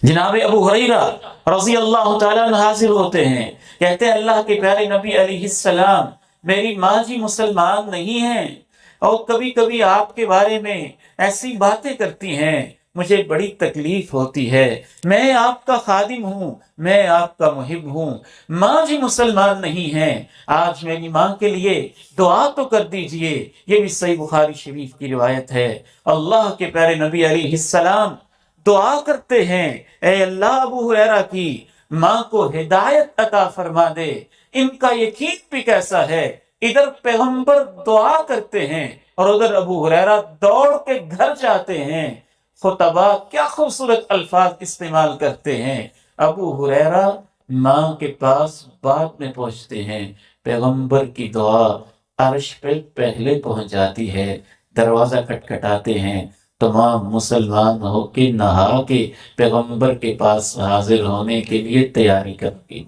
جناب ابو ہریرہ رضی اللہ تعالیٰ عنہ حاضر ہوتے ہیں، کہتے ہیں اللہ کے پیارے نبی علیہ السلام، میری ماں جی مسلمان نہیں ہیں اور کبھی کبھی آپ کے بارے میں ایسی باتیں کرتی ہیں، مجھے بڑی تکلیف ہوتی ہے، میں آپ کا خادم ہوں، میں آپ کا محب ہوں، ماں جی مسلمان نہیں ہیں، آج میری ماں کے لیے دعا تو کر دیجئے۔ یہ بھی صحیح بخاری شریف کی روایت ہے۔ اللہ کے پیارے نبی علیہ السلام دعا کرتے ہیں، اے اللہ ابو ہریرہ کی ماں کو ہدایت عطا فرما دے۔ ان کا یقین بھی کیسا ہے، ادھر پیغمبر دعا کرتے ہیں اور ادھر ابو ہریرہ دوڑ کے گھر جاتے ہیں۔ خطبہ کیا خوبصورت الفاظ استعمال کرتے ہیں۔ ابو ہریرہ ماں کے پاس بعد میں پہنچتے ہیں، پیغمبر کی دعا عرش پہ پہلے پہنچ جاتی ہے، دروازہ کھٹکھٹاتے ہیں، تمام مسلمان ہو کے نہا کے پیغمبر کے پاس حاضر ہونے کے لیے تیاری کرتی۔